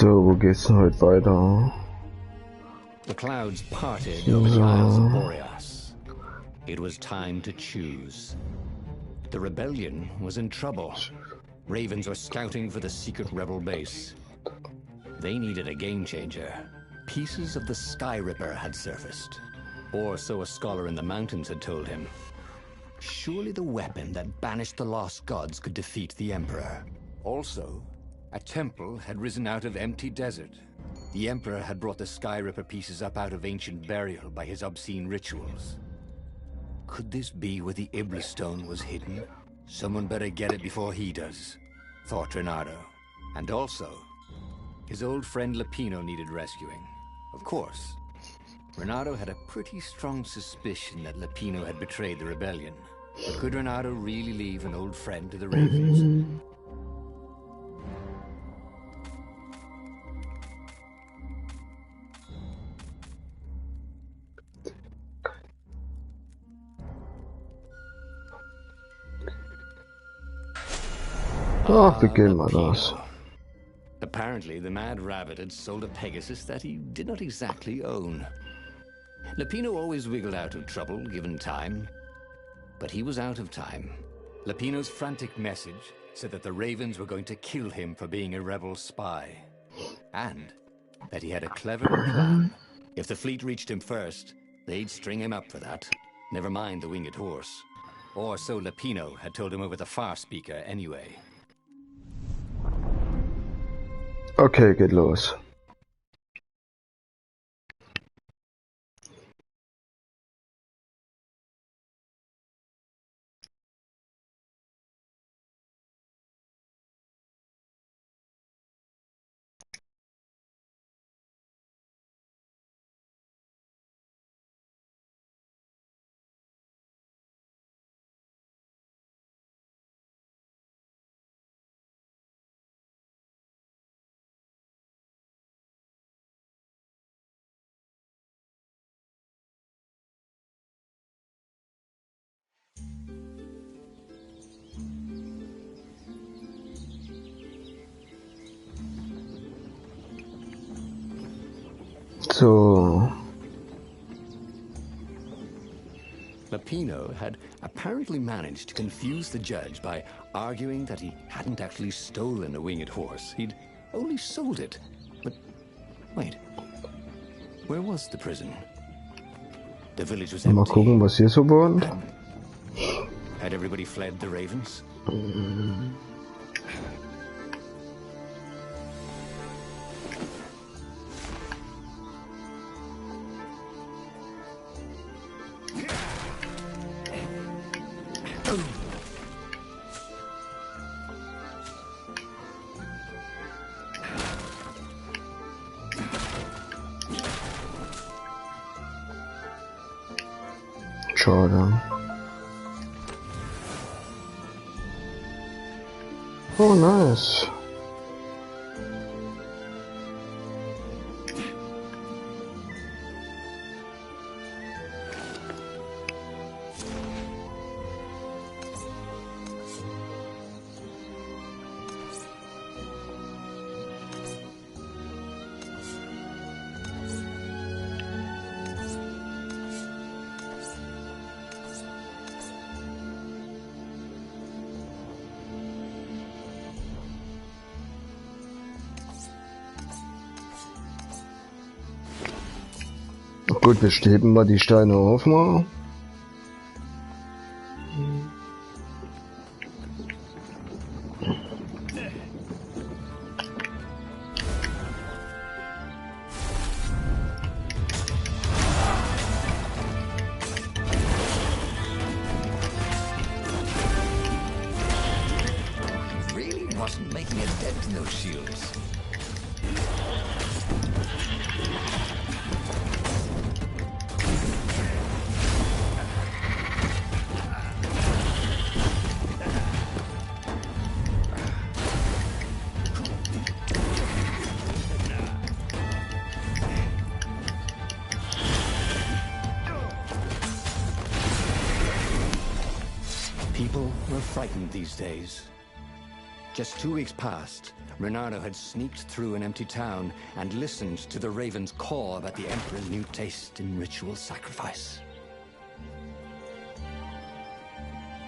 So, wo geht's denn heute weiter? The clouds parted over the Isles of Boreas. It was time to choose. The rebellion was in trouble. Ravens were scouting for the secret rebel base. They needed a game changer. Pieces of the Sky Ripper had surfaced. Or so a scholar in the mountains had told him. Surely the weapon that banished the lost gods could defeat the Emperor. Also, a temple had risen out of empty desert. The Emperor had brought the Sky Ripper pieces up out of ancient burial by his obscene rituals. Could this be where the Iblis stone was hidden? Someone better get it before he does, thought Renato. And also, his old friend Lapino needed rescuing. Of course, Renato had a pretty strong suspicion that Lapino had betrayed the rebellion. But could Renato really leave an old friend to the Ravens? Ach, beginnen wir das. Apparently, the Mad Rabbit had sold a Pegasus that he did not exactly own. Lapino always wiggled out of trouble, given time. But he was out of time. Lapino's frantic message said that the Ravens were going to kill him for being a rebel spy. And that he had a clever plan. If the fleet reached him first, they'd string him up for that. Never mind the winged horse. Or so Lapino had told him over the far speaker anyway. Okay, geht los. So. Lapino had apparently managed to confuse the judge by arguing that he hadn't actually stolen a winged horse. He'd only sold it. But wait, where was the prison? The village was empty. Mal gucken, was hier so wohnt. Had everybody fled the Ravens? Schade. Oh, nice. Gut, wir steben mal die Steine auf mal. Really wasn't making a dent in those shields. People were frightened these days. Just 2 weeks past, Renardo had sneaked through an empty town and listened to the Raven's call about the Emperor's new taste in ritual sacrifice.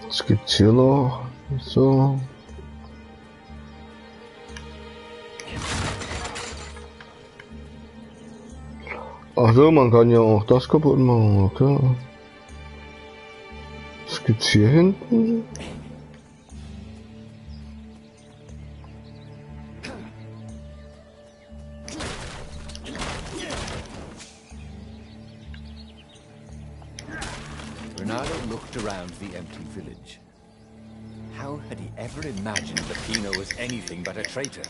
Was gibt's hier noch? So. Ach so, man kann ja auch das kaputt machen, okay. Was gibt's hier hinten? Renardo looked around the empty village. How had he ever imagined that Pino was anything but a traitor?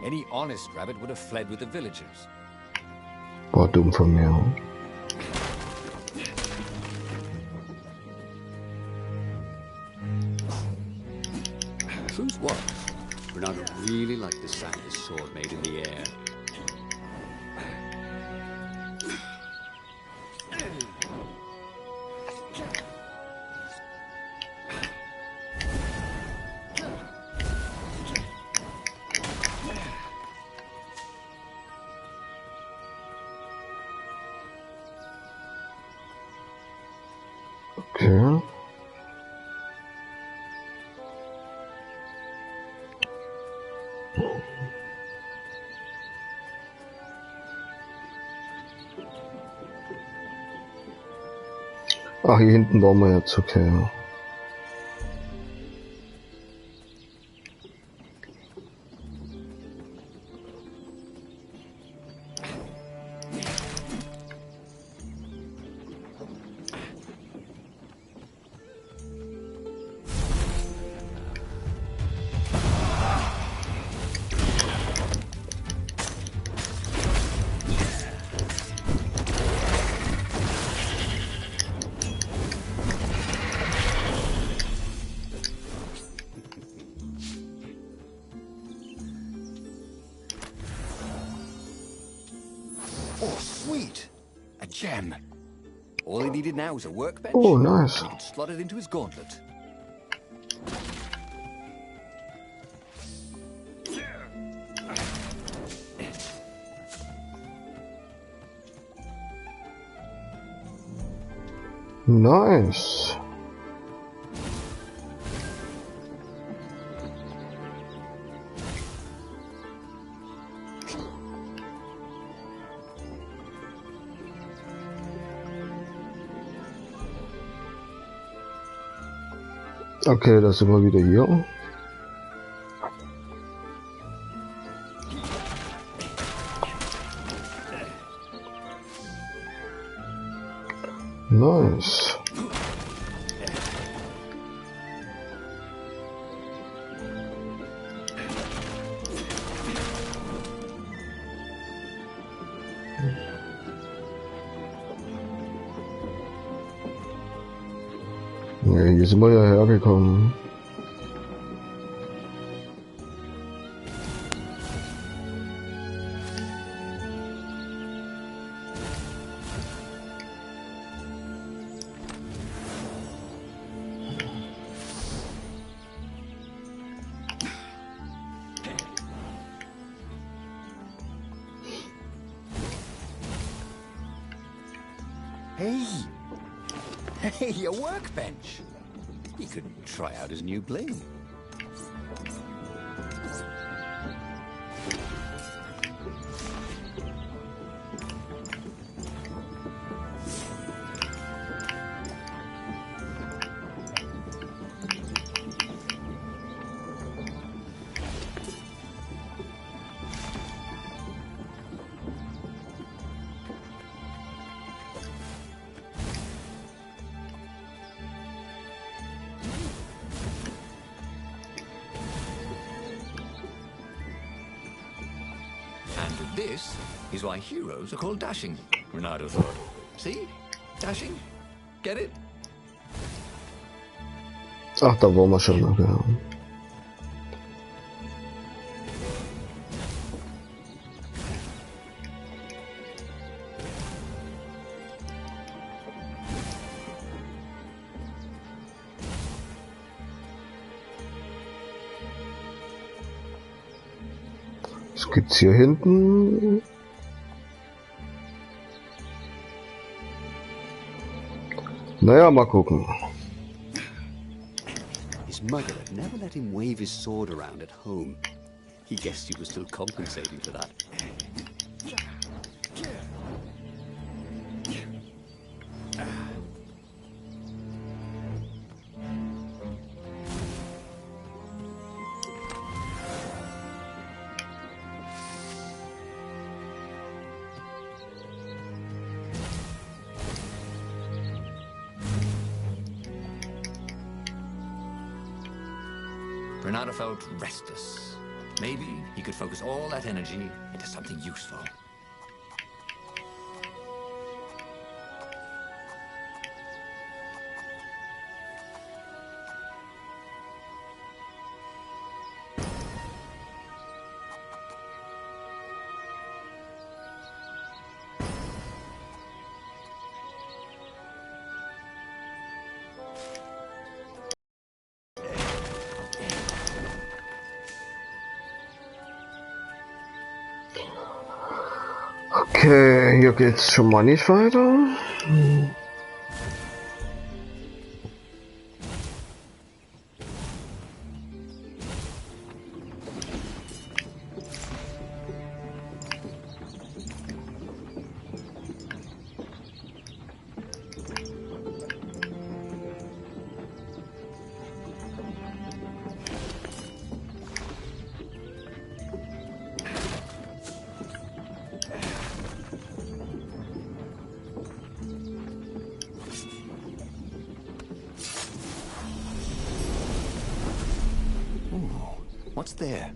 Any honest rabbit would have fled with the villagers. War dumm von mir. Truth was, Renardo really liked the sound his sword made in the air. Okay. Ach, hier hinten waren wir jetzt, okay. Oh, sweet! A gem. All he needed now was a workbench. Oh, nice. He could slot it into his gauntlet. Nice. Okay, da sind wir wieder hier. Nice. Ja, hier sind wir ja hergekommen. Hey, a workbench! He could try out his new bling. This is why heroes are called dashing, Renardo thought. See? Dashing? Get it? Ach, da waren wir schon, okay. Was gibt's hier hinten? Naja, mal gucken. His mother had never let him wave his sword around at home. He guessed he was still compensating for that. Bernardo felt restless. Maybe he could focus all that energy into something useful. Okay, hier geht's schon mal nicht weiter. What's there?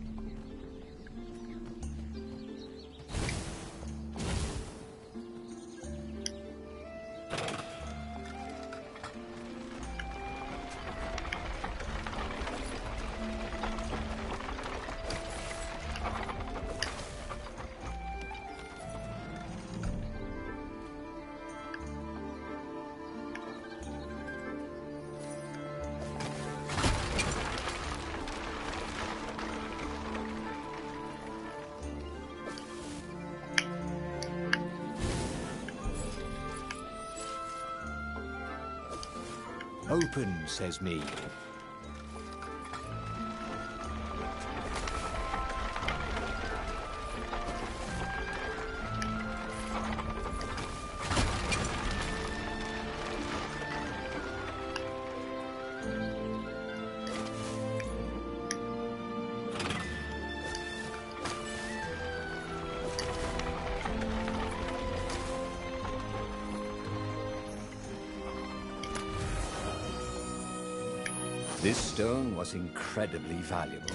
Open, says me. This stone was incredibly valuable.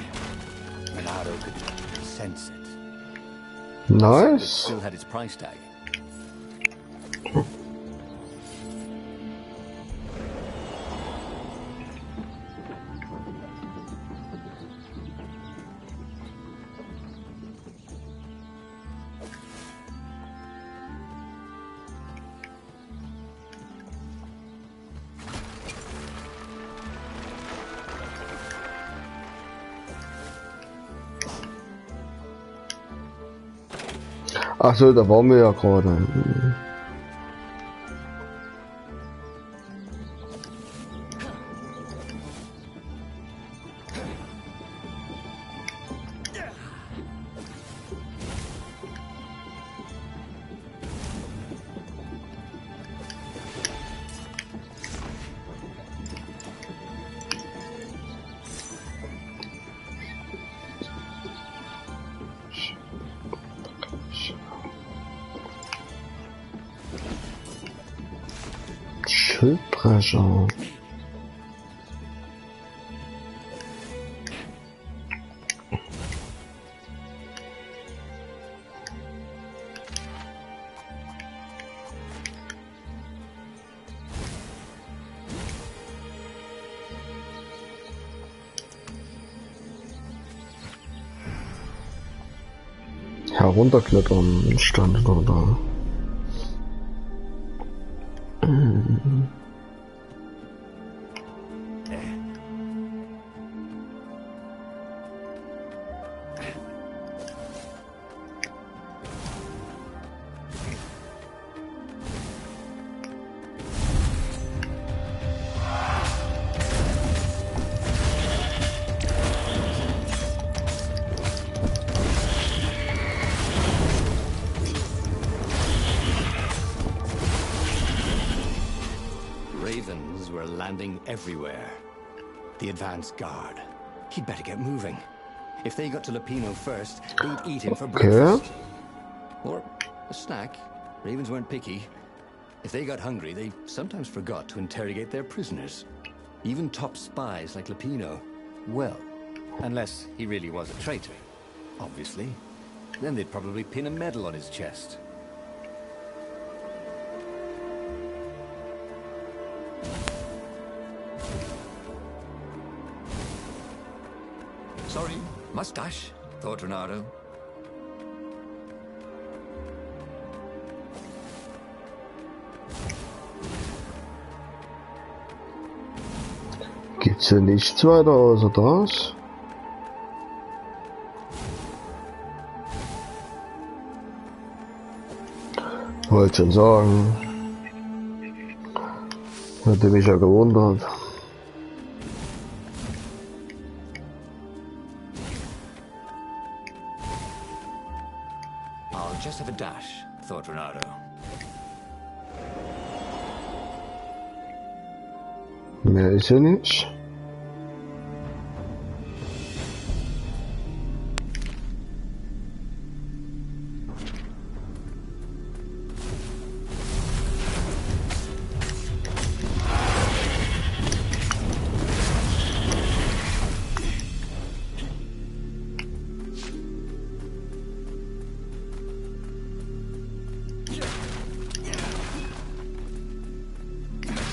Bernardo could sense it. Nice. It still had its price tag. Ach so, da waren wir ja gerade. Schildbrecher. Herunterklettern stand noch da. Ravens were landing everywhere. The advance guard. He'd better get moving. If they got to Lapino first, they'd eat him for breakfast. Or a snack. Ravens weren't picky. If they got hungry, they sometimes forgot to interrogate their prisoners. Even top spies like Lapino. Well, unless he really was a traitor, obviously. Then they'd probably pin a medal on his chest. Sorry, mustache, thought Renato. Gibt's hier nichts weiter außer das? Wollte schon sagen. Hätte mich ja gewundert. I'll just have a dash, thought Renato. Mehr ist ja nicht.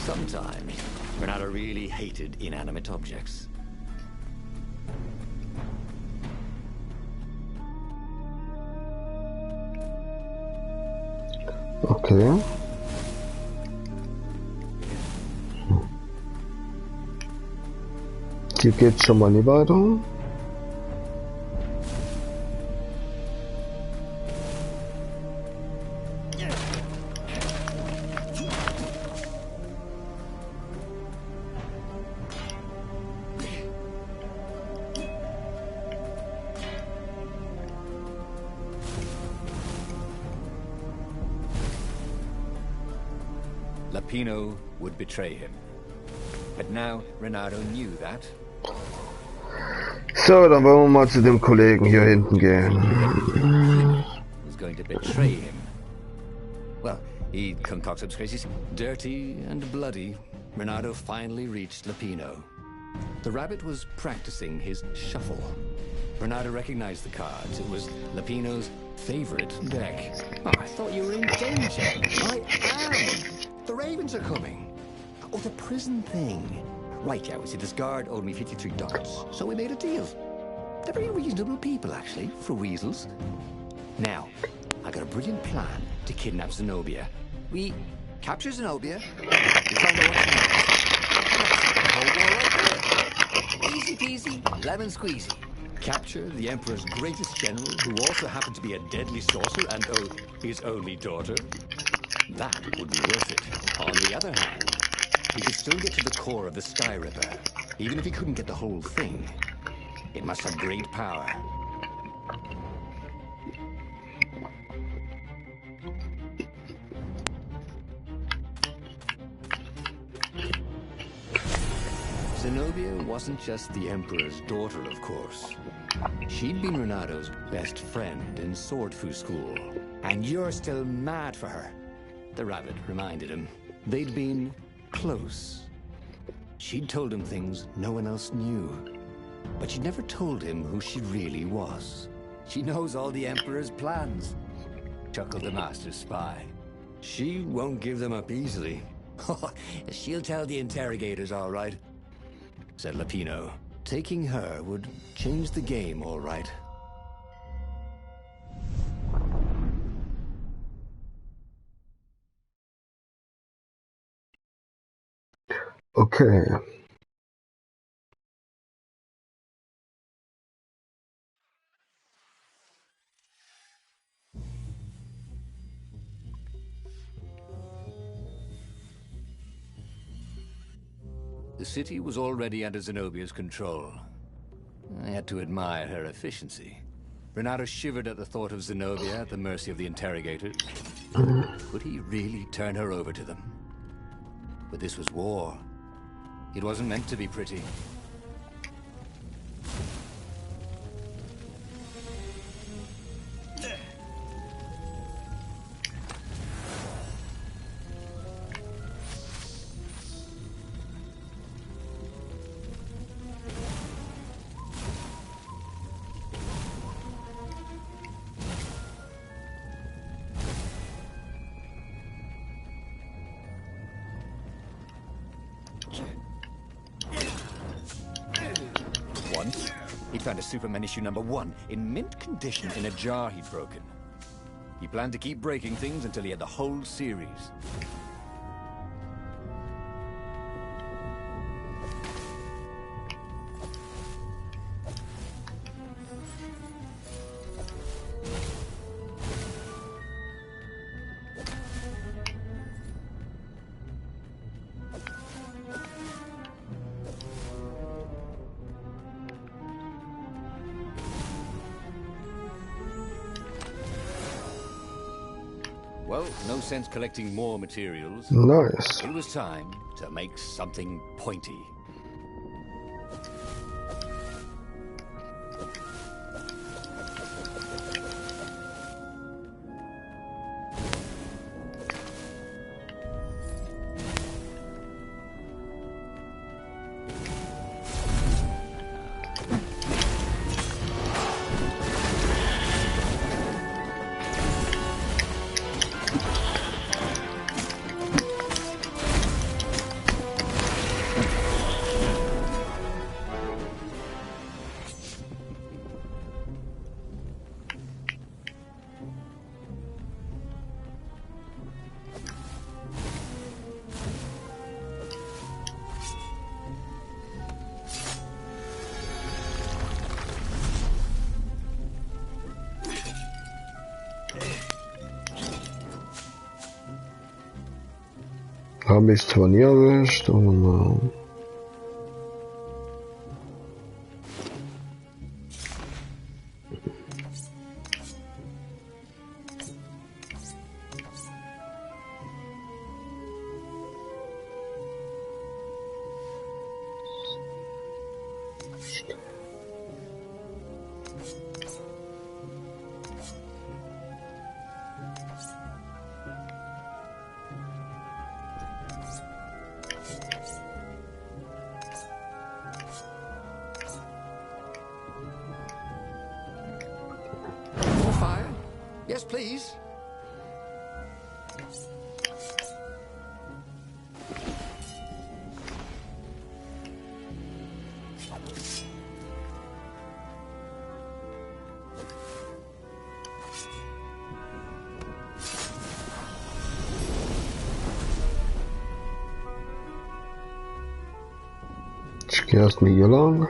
Sometimes, Renato really hated inanimate objects. Okay. Hier geht's schon mal nicht weiter. Lapino would betray him. But now Renato knew that. So, dann wollen wir mal zu dem Kollegen hier hinten gehen. Was going to betray him. Well, he'd concocted crazy. Dirty and bloody, Renato finally reached Lapino. The rabbit was practicing his shuffle. Renato recognized the cards. It was Lapino's favorite deck. Oh, I thought you were in danger. I am. The Ravens are coming. Oh, the prison thing. Right, yeah, we see this guard owed me 53 ducats, so we made a deal. They're very reasonable people, actually, for weasels. Now, I got a brilliant plan to kidnap Zenobia. We capture Zenobia, we find out what's next. The whole war right there. Easy peasy, lemon squeezy. Capture the Emperor's greatest general, who also happened to be a deadly sorcerer and his only daughter. That would be worth it. On the other hand, he could still get to the core of the Sky Ripper, even if he couldn't get the whole thing. It must have great power. Zenobia wasn't just the Emperor's daughter, of course. She'd been Renato's best friend in Sword Fu school. And you're still mad for her, the rabbit reminded him. They'd been close. She'd told him things no one else knew. But she'd never told him who she really was. She knows all the Emperor's plans, chuckled the master spy. She won't give them up easily. She'll tell the interrogators, all right, said Lapino. Taking her would change the game, all right. Okay. The city was already under Zenobia's control. I had to admire her efficiency. Renato shivered at the thought of Zenobia at the mercy of the interrogators. Could he really turn her over to them? But this was war, It wasn't meant to be pretty. Once, he'd found a Superman issue #1 in mint condition in a jar he'd broken. He planned to keep breaking things until he had the whole series. Well, no sense collecting more materials. Nice. It was time to make something pointy. Habe ich zwar nie erwischt, aber More fire? Yes, please. ich gehe erstmal hier lang.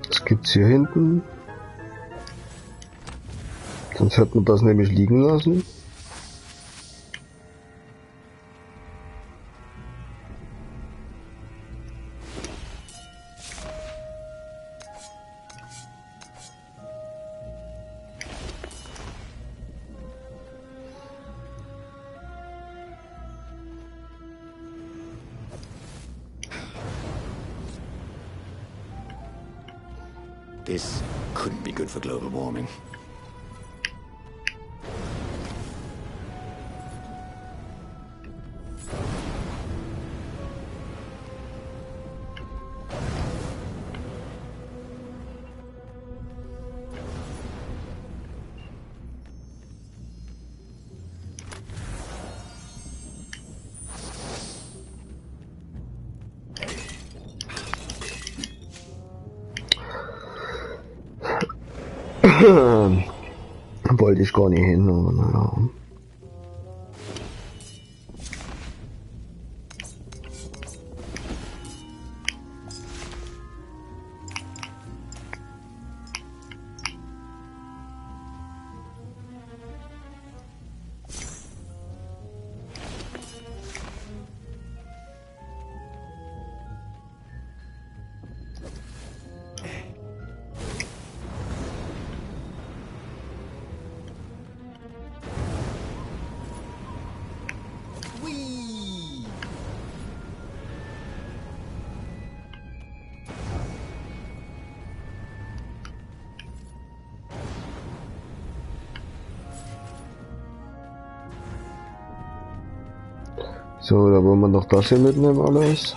Was gibt's hier hinten? Sonst hätten wir das nämlich liegen lassen. This couldn't be good for global warming. Wollte ich gar nicht hin, aber naja. So, da wollen wir noch das hier mitnehmen alles.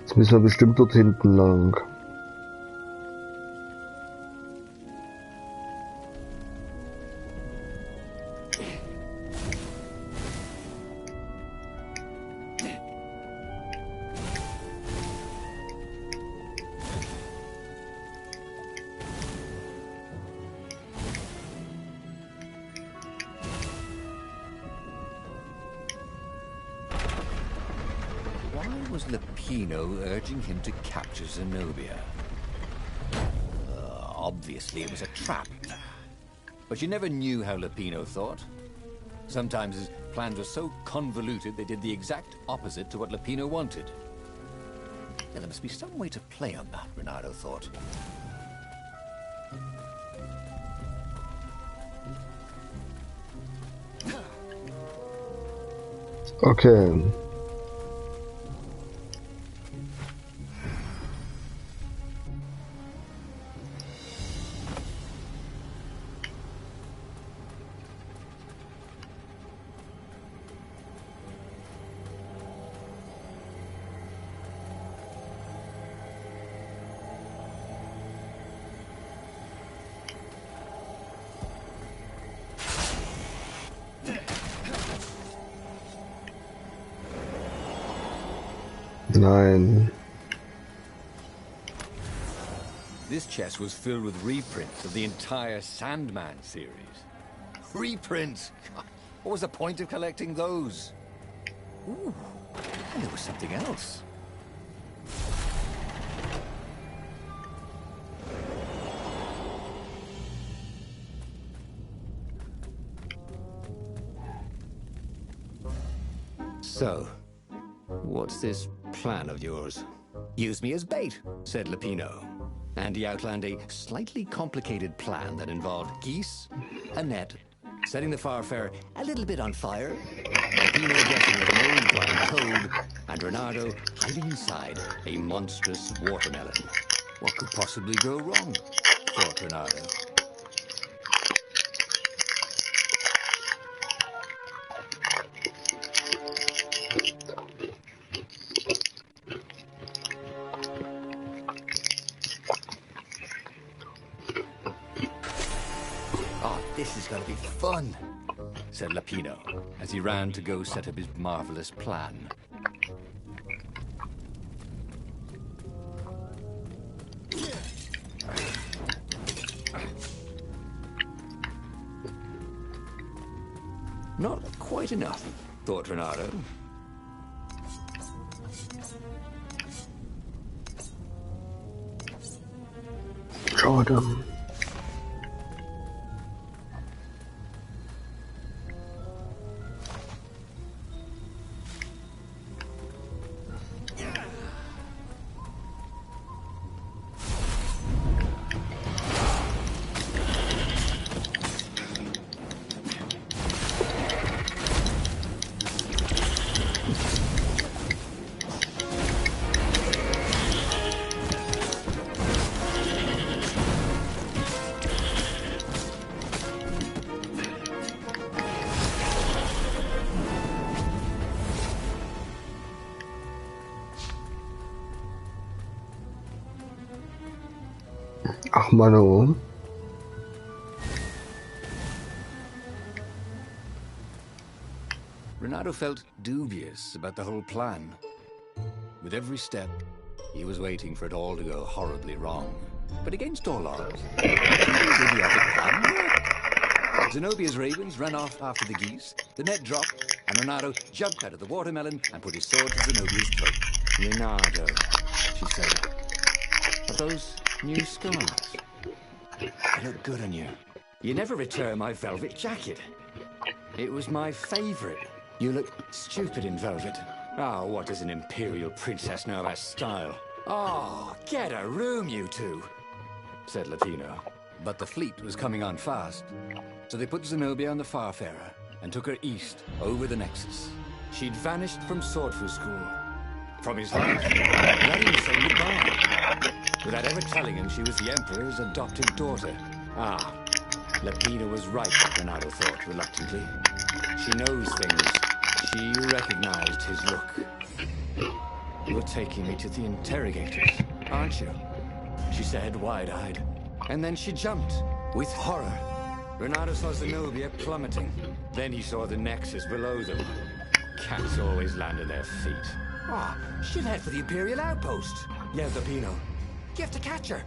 Jetzt müssen wir bestimmt dort hinten lang. Was Lupino urging him to capture Zenobia? Obviously it was a trap. But you never knew how Lupino thought. Sometimes his plans were so convoluted they did the exact opposite to what Lupino wanted. Now, there must be some way to play on that, Renato thought. Okay. Nein. This chest was filled with reprints of the entire Sandman series. Reprints? What was the point of collecting those? Ooh, and there was something else. So, what's this plan of yours? Use me as bait, said Lupino. And he outlined a slightly complicated plan that involved geese, a net, setting the Farfarer a little bit on fire, Lupino dressing as an old blind toad, and Renato hiding inside a monstrous watermelon. What could possibly go wrong? Thought Renato. This is gonna be fun, said Lupino, as he ran to go set up his marvelous plan. Not quite enough, thought Renato. Jordan. Ach, Mano. Renato felt dubious about the whole plan. With every step, he was waiting for it all to go horribly wrong. But against all odds, his idiotic plan worked. Zenobia's ravens ran off after the geese, the net dropped, and Renato jumped out of the watermelon and put his sword to Zenobia's throat. Renato, she said. Are those New scars. They look good on you. You never return my velvet jacket. It was my favorite. You look stupid in velvet. Oh, what does an imperial princess know about style? Oh, get a room, you two, said Latino. But the fleet was coming on fast, so they put Zenobia on the Farfarer and took her east over the Nexus. She'd vanished from Swordfu School, from his heart, letting him say goodbye, without ever telling him she was the Emperor's adopted daughter. Ah, Lapina was right, Renato thought reluctantly. She knows things. She recognized his look. You're taking me to the interrogators, aren't you? She said, wide-eyed. And then she jumped, with horror. Renato saw Zenobia plummeting. Then he saw the Nexus below them. Cats always land on their feet. Ah, she'll head for the Imperial outpost, yelled Lapino. You have to catch her.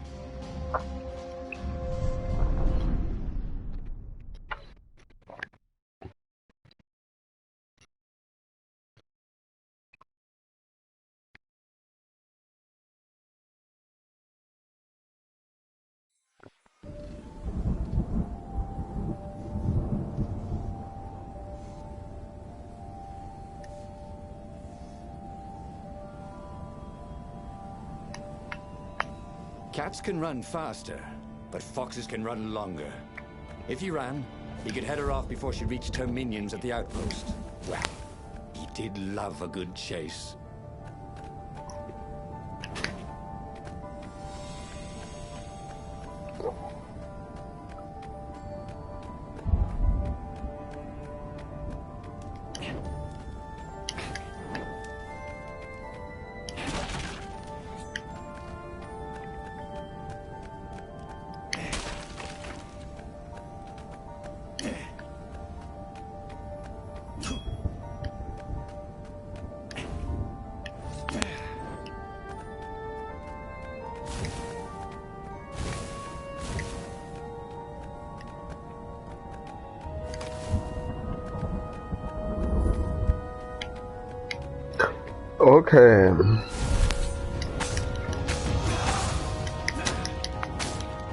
Cats can run faster, but foxes can run longer. If he ran, he could head her off before she reached her minions at the outpost. Well, he did love a good chase. Okay.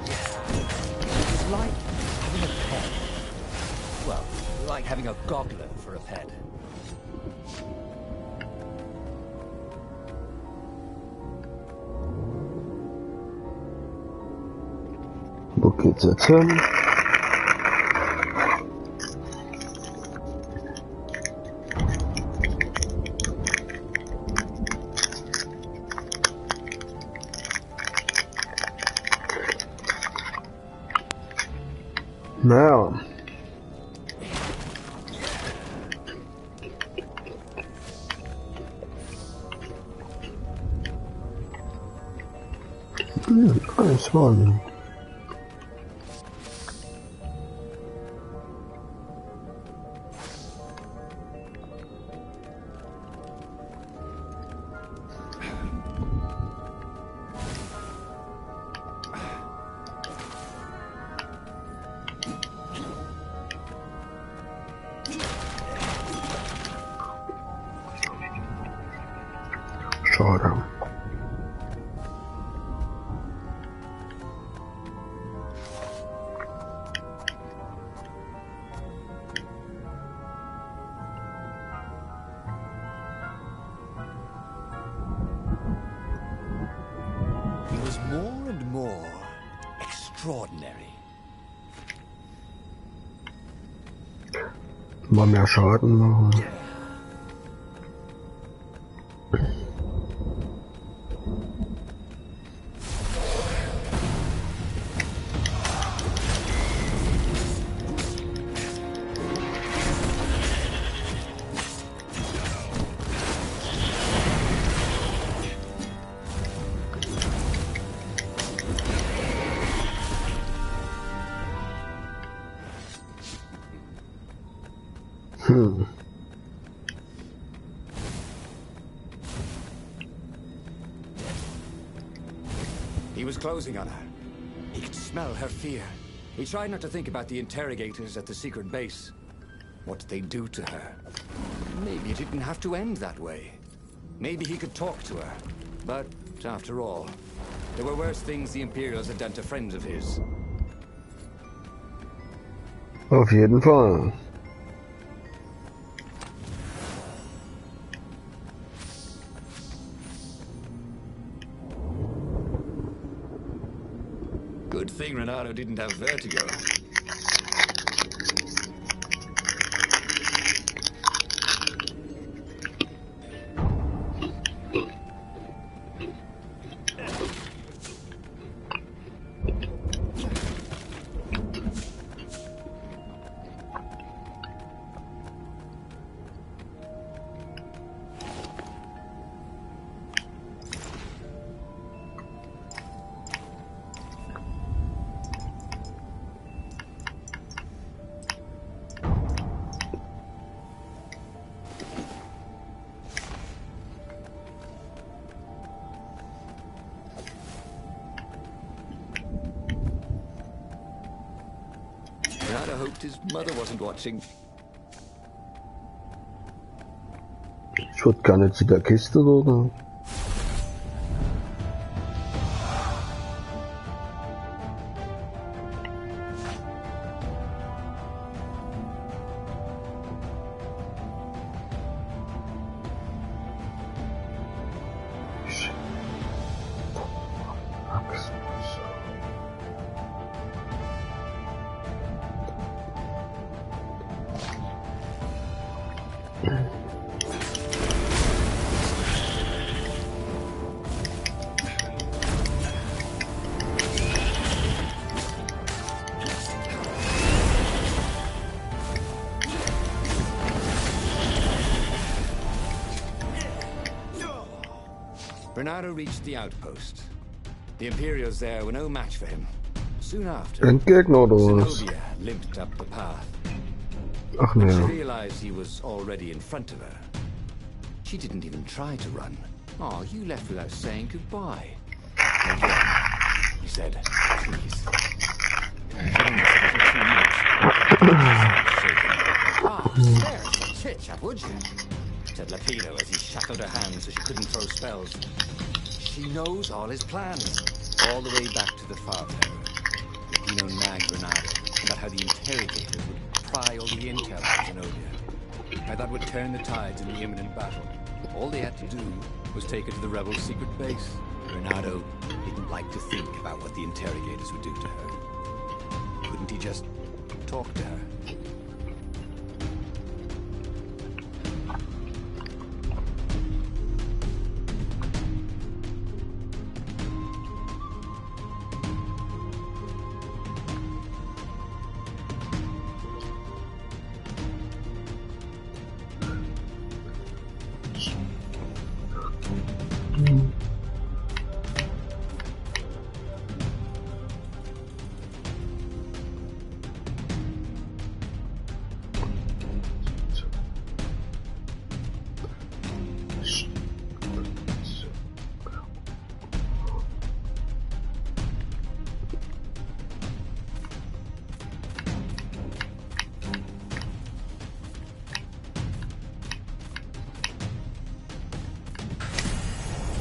It's like having a pet. Well, like having a goggler for a pet. Wo geht's jetzt hin? Naja. Alles wollen. Schade. He was more and more extraordinary. Mal mehr Schaden machen. He was closing on her. He could smell her fear. He tried not to think about the interrogators at the secret base. What did they do to her? Maybe it didn't have to end that way. Maybe he could talk to her. But after all, There were worse things the Imperials had done to friends of his. Auf jeden Fall. Good thing Renato didn't have vertigo. Renato hoped his mother wasn't watching. Ich würde gerne zu der Kiste, oder? Renato reached the outpost. The Imperials there were no match for him. Soon after, Endgegner oder was? Zenobia limped up the path. Ach She ne. realized he was already in front of her. She didn't even try to run. Oh, you left without saying goodbye. Again, he said, please. Oh, spare us a chit chat, would you? Said Lapino as he shackled her hands so she couldn't throw spells. She knows all his plans. All the way back to the farm tower. Lapino nagged Renato about how the interrogators would pry all the intel on Zenobia. How that would turn the tides in the imminent battle. All they had to do was take her to the rebels' secret base. Renato didn't like to think about what the interrogators would do to her. Couldn't he just talk to her?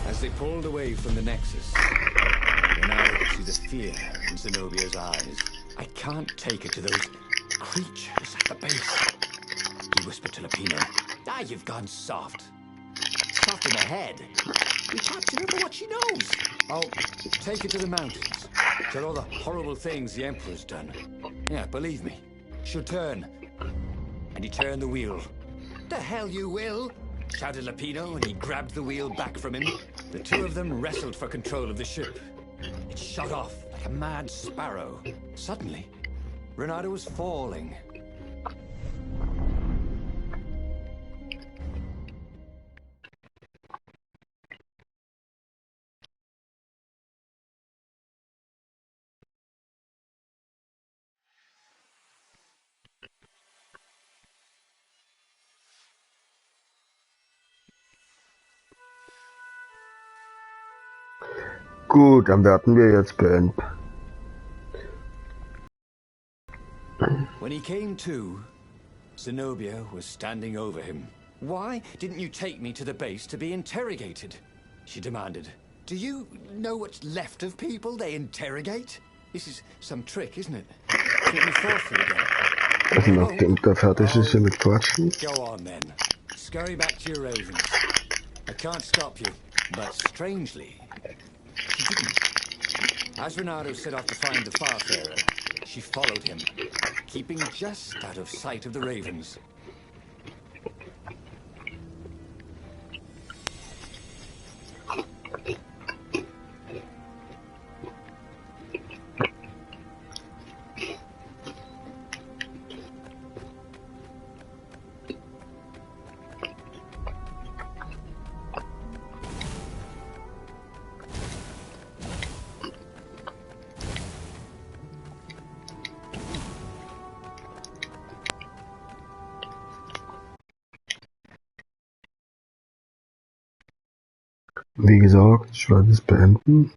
As they pulled away from the Nexus, Renato could see the fear in Zenobia's eyes. I can't take her to those creatures at the base, he whispered to Lapino. Ah, you've gone soft. Soft in the head. We captured her for what she knows. I'll take her to the mountains. Tell all the horrible things the Emperor's done. Yeah, believe me, she'll turn. And he turned the wheel. The hell you will! Shouted Lapino, and he grabbed the wheel back from him. The two of them wrestled for control of the ship. It shot off like a mad sparrow. Suddenly, Renato was falling. Gut, dann werden wir jetzt beenden. When he came to, Zenobia was standing over him. Why didn't you take me to the base to be interrogated? She demanded. Do you know what's left of people they interrogate? This is some trick, isn't it? Keep me forceful again. Also nachdem der fertig ist hier mit Quatschen. Go on then. Scurry back to your ravens. I can't stop you, but strangely, she didn't. As Renato set off to find the Farfarer, she followed him, keeping just out of sight of the ravens. Wie gesagt, ich werde es beenden.